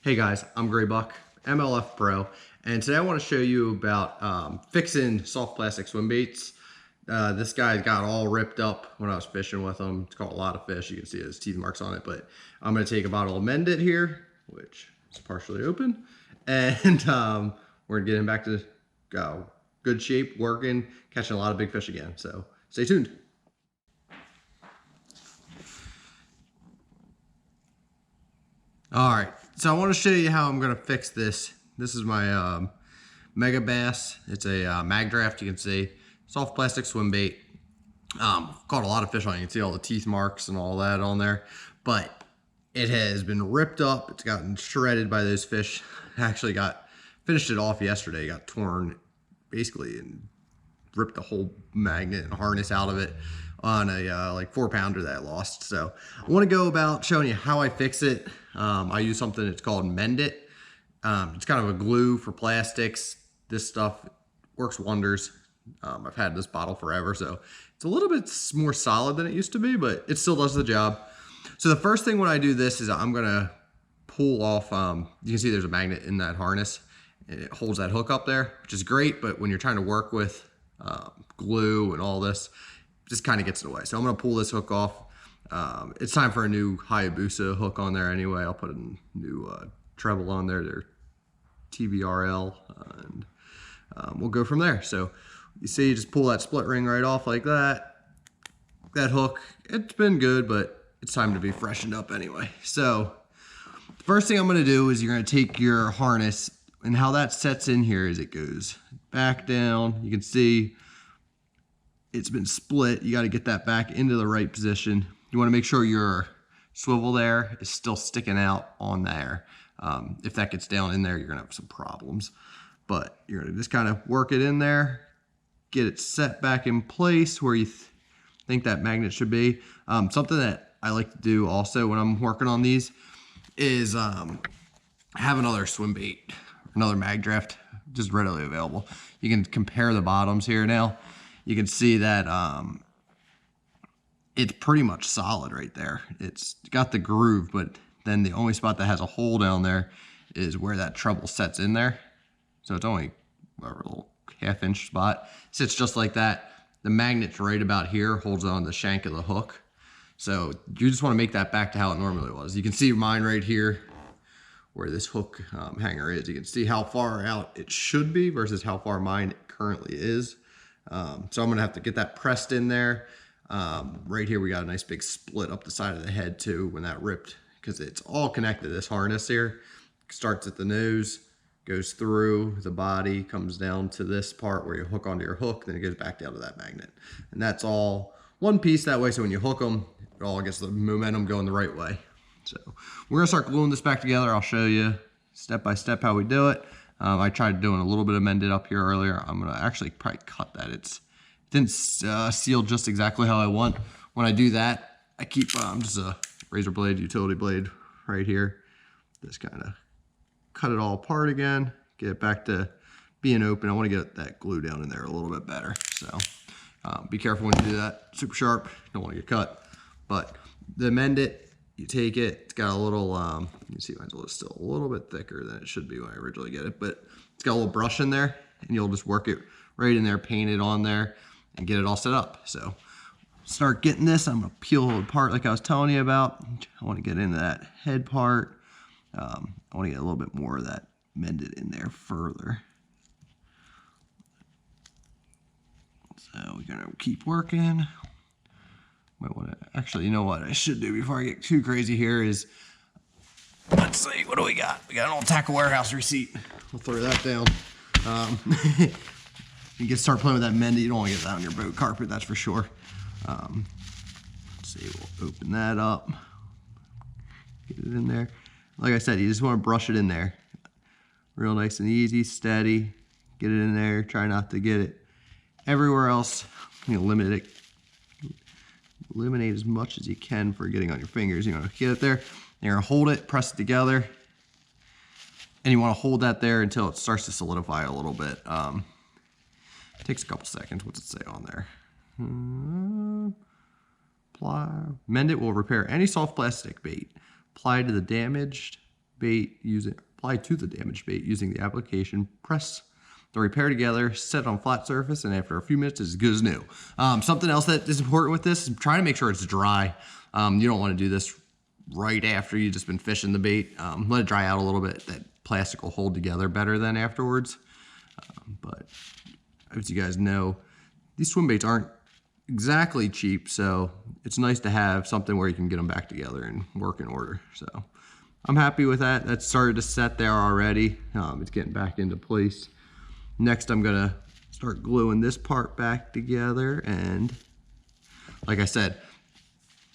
Hey guys, I'm Gray Buck, MLF Pro, and today I want to show you about fixing soft plastic swim baits. This guy got all ripped up when I was fishing with him. It's caught a lot of fish. You can see his teeth marks on it, but I'm going to take a bottle of Mend It here, which is partially open, and we're going to get him back to good shape, working, catching a lot of big fish again. So stay tuned. All right, so I want to show you how I'm going to fix this. This is my Megabass. It's a mag draft. You can see soft plastic swim bait. Caught a lot of fish on it. You can see all the teeth marks and all that on there, but it has been ripped up. It's gotten shredded by those fish. I actually finished it off yesterday. Got torn basically and ripped the whole magnet and harness out of it on a like 4-pounder that I lost. So I want to go about showing you how I fix it. I use something that's called Mend It. It's kind of a glue for plastics. This stuff works wonders. I've had this bottle forever, so it's a little bit more solid than it used to be, but it still does the job. So the first thing when I do this is I'm gonna pull off, you can see there's a magnet in that harness and it holds that hook up there, which is great, but when you're trying to work with glue and all this, it just kind of gets in the way. So I'm gonna pull this hook off. It's time for a new Hayabusa hook on there anyway. I'll put a new treble on there. They're TBRL, and we'll go from there. So you see, you just pull that split ring right off like that. That hook, it's been good, but it's time to be freshened up anyway. So the first thing I'm gonna do is you're gonna take your harness, and how that sets in here is it goes back down. You can see it's been split. You got to get that back into the right position. You want to make sure your swivel there is still sticking out on there. If that gets down in there, you're gonna have some problems, but you're gonna just kind of work it in there, get it set back in place where you think that magnet should be. Something that I like to do also when I'm working on these is have another swim bait, another mag draft just readily available. You can compare the bottoms here now. You can see that it's pretty much solid right there. It's got the groove, but then the only spot that has a hole down there is where that treble sets in there. So it's only a little half-inch spot. Sits just like that. The magnet's right about here, holds on the shank of the hook. So you just want to make that back to how it normally was. You can see mine right here where this hook hanger is. You can see how far out it should be versus how far mine currently is. So I'm gonna have to get that pressed in there. Right here we got a nice big split up the side of the head too when that ripped, because it's all connected. This harness here starts at the nose, goes through the body, comes down to this part where you hook onto your hook, then it goes back down to that magnet. And that's all one piece that way, so when you hook them, it all gets the momentum going the right way. So we're gonna start gluing this back together. I'll show you step by step how we do it. I tried doing a little bit of Mend It up here earlier. I'm gonna actually probably cut that. It didn't seal just exactly how I want. When I do that, I keep just a razor blade, utility blade right here. Just kind of cut it all apart again, get it back to being open. I want to get that glue down in there a little bit better. So be careful when you do that. Super sharp, don't want to get cut. But the Mend It, you take it, it's got a little, you can see mine's still a little bit thicker than it should be when I originally get it, but it's got a little brush in there, and you'll just work it right in there, paint it on there, and get it all set up. So start getting this. I'm gonna peel it apart like I was telling you about. I want to get into that head part. I want to get a little bit more of that Mend It in there further. So we're gonna keep working. Might want to, actually, you know what I should do before I get too crazy here is, let's see, what do we got? We got an old Tackle Warehouse receipt. We'll throw that down. You can start playing with that Mend It. You don't want to get that on your boat carpet, that's for sure. Let's see, we'll open that up. Get it in there. Like I said, you just want to brush it in there. Real nice and easy, steady. Get it in there. Try not to get it everywhere else. You know, eliminate as much as you can for getting on your fingers. You know, get it there. You're gonna hold it, press it together, and you want to hold that there until it starts to solidify a little bit. It takes a couple seconds. What's it say on there? Mend It will repair any soft plastic bait. Apply to the damaged bait apply to the damaged bait using the application. Press the repair together, set it on flat surface, and after a few minutes, it's as good as new. Something else that is important with this is trying to make sure it's dry. You don't want to do this right after you've just been fishing the bait. Let it dry out a little bit. That plastic will hold together better than afterwards. But as you guys know, these swim baits aren't exactly cheap, so it's nice to have something where you can get them back together and work in order. So I'm happy with that. That started to set there already. It's getting back into place. Next, I'm gonna start gluing this part back together, and like I said,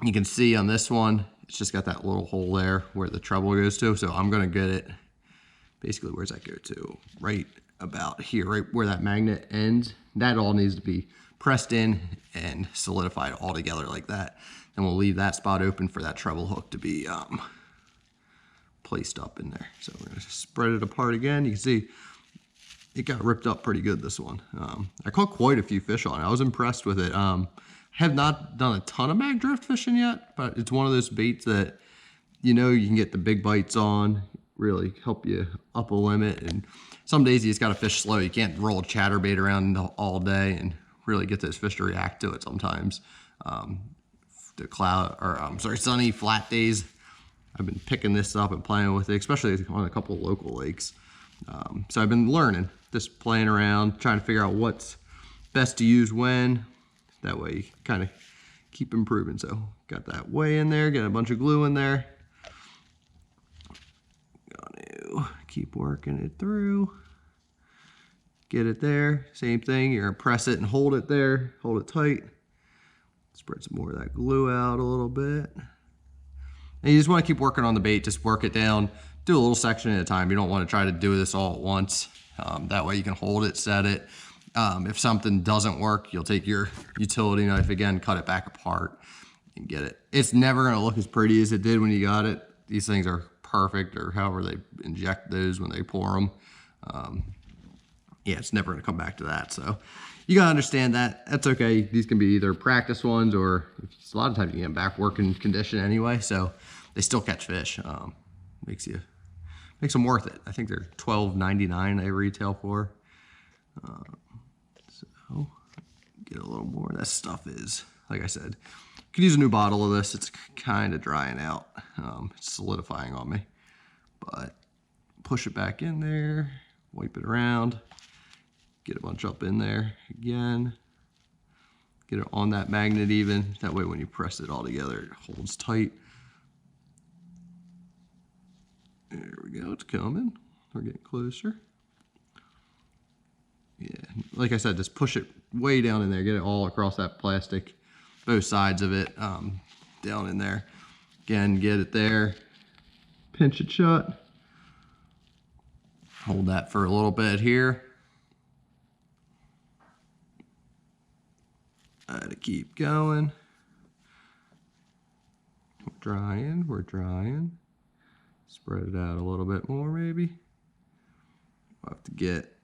you can see on this one, it's just got that little hole there where the treble goes to. So I'm gonna get it, basically, where's that go to? Right about here, right where that magnet ends. That all needs to be pressed in and solidified all together like that. Then we'll leave that spot open for that treble hook to be placed up in there. So we're gonna spread it apart again. You can see it got ripped up pretty good, this one. I caught quite a few fish on it. I was impressed with it. Have not done a ton of mag drift fishing yet, but it's one of those baits that, you know, you can get the big bites on, really help you up a limit. And some days you just gotta fish slow. You can't roll a chatterbait around all day and really get those fish to react to it sometimes. The sunny, flat days, I've been picking this up and playing with it, especially on a couple of local lakes. So I've been learning, just playing around, trying to figure out what's best to use when. That way you kind of keep improving. So got that way in there, get a bunch of glue in there. Gonna keep working it through. Get it there, same thing, you're gonna press it and hold it there, hold it tight. Spread some more of that glue out a little bit. And you just wanna keep working on the bait, just work it down, do a little section at a time. You don't wanna try to do this all at once. That way you can hold it, set it. If something doesn't work, you'll take your utility knife again, cut it back apart and get it. It's never gonna look as pretty as it did when you got it. These things are perfect, or however they inject those when they pour them. Yeah, it's never gonna come back to that. So you gotta understand that. That's okay. These can be either practice ones, or a lot of times you get them back working condition anyway, so they still catch fish. Makes them worth it. I think they're $12.99 they retail for. So get a little more. That stuff is, like I said, could use a new bottle of this. It's kind of drying out. It's solidifying on me, but push it back in there, wipe it around, get a bunch up in there again, get it on that magnet even. That way when you press it all together, it holds tight. There we go, it's coming. We're getting closer. Yeah, like I said, just push it way down in there, get it all across that plastic, both sides of it, down in there. Again, get it there, pinch it shut. Hold that for a little bit here. To keep going. We're drying. Spread it out a little bit more maybe. We'll have to get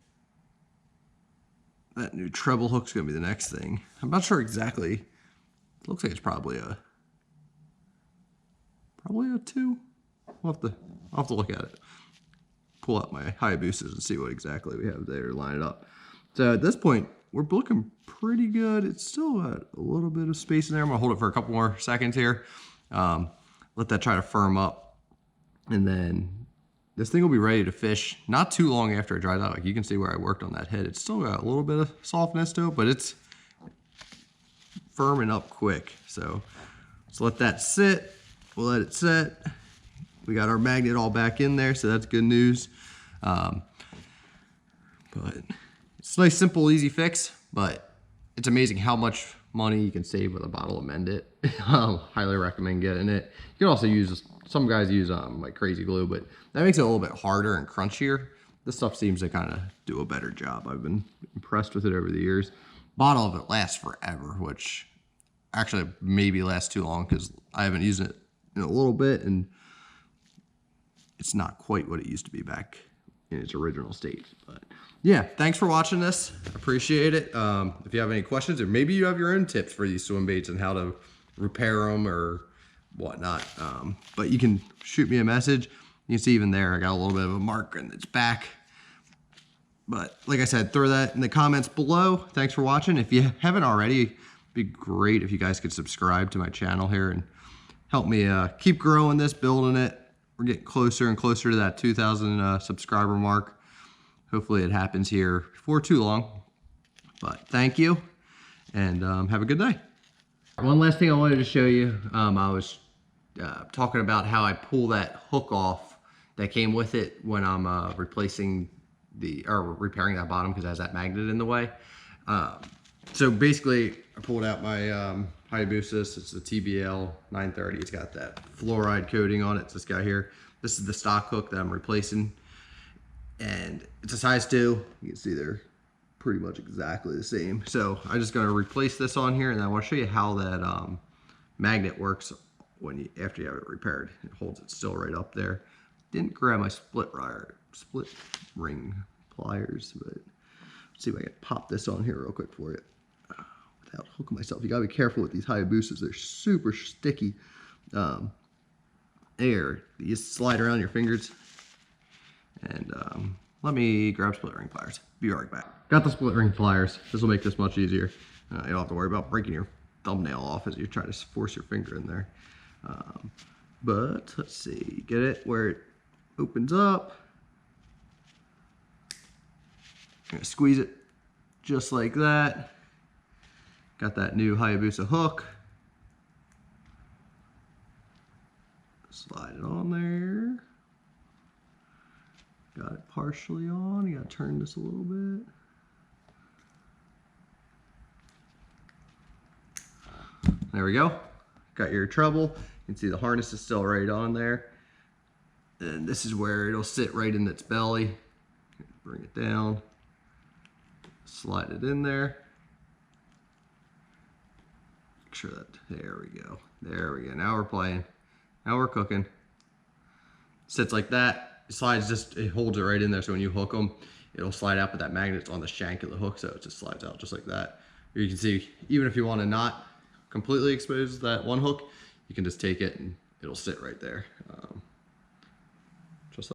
that new treble hook's gonna be the next thing. I'm not sure exactly. It looks like it's probably a 2. I'll have to look at it. Pull out my Hayabusas and see what exactly we have there, line it up. So at this point, we're looking pretty good. It's still got a little bit of space in there. I'm gonna hold it for a couple more seconds here. Let that try to firm up. And then this thing will be ready to fish not too long after it dries out. Like you can see where I worked on that head. It's still got a little bit of softness to it, but it's firming up quick. So let's let that sit. We'll let it set. We got our magnet all back in there, so that's good news. But it's a nice, simple, easy fix, but it's amazing how much money you can save with a bottle of Mend It. Highly recommend getting it. You can also use, some guys use like crazy glue, but that makes it a little bit harder and crunchier. This stuff seems to kind of do a better job. I've been impressed with it over the years. Bottle of it lasts forever, which actually maybe lasts too long because I haven't used it in a little bit and it's not quite what it used to be back in its original state. But yeah, thanks for watching this. Appreciate it. If you have any questions, or maybe you have your own tips for these swim baits and how to repair them or whatnot, but you can shoot me a message. You can see even there, I got a little bit of a mark in its back. But like I said, throw that in the comments below. Thanks for watching. If you haven't already, it'd be great if you guys could subscribe to my channel here and help me keep growing this, building it. We're getting closer and closer to that 2,000 subscriber mark. Hopefully it happens here before too long. But thank you, and have a good day. One last thing I wanted to show you. I was talking about how I pull that hook off that came with it when I'm repairing that bottom because it has that magnet in the way. So basically, I pulled out my Hayabusa. It's the TBL 930. It's got that fluoride coating on it. It's this guy here. This is the stock hook that I'm replacing, and it's a size 2. You can see they're pretty much exactly the same. So I'm just gonna replace this on here, and I want to show you how that magnet works after you have it repaired. It holds it still right up there. Didn't grab my split ring pliers, but let's see if I can pop this on here real quick for you without hooking myself. You gotta be careful with these Hayabusas. They're super sticky. You just slide around your fingers. And let me grab split ring pliers. Be right back. Got the split ring pliers. This will make this much easier. You don't have to worry about breaking your thumbnail off as you try to force your finger in there. But let's see, get it where it opens up. I'm gonna squeeze it just like that. Got that new Hayabusa hook. Slide it on there. Got it partially on. You gotta turn this a little bit. There we go. Got your treble. You can see the harness is still right on there. And this is where it'll sit right in its belly. Bring it down. Slide it in there. Make sure that, there we go. There we go. Now we're playing. Now we're cooking. Sits like that. It slides it holds it right in there. So when you hook them, it'll slide out, but that magnet's on the shank of the hook. So it just slides out just like that. You can see, even if you want to not completely expose that one hook, you can just take it and it'll sit right there.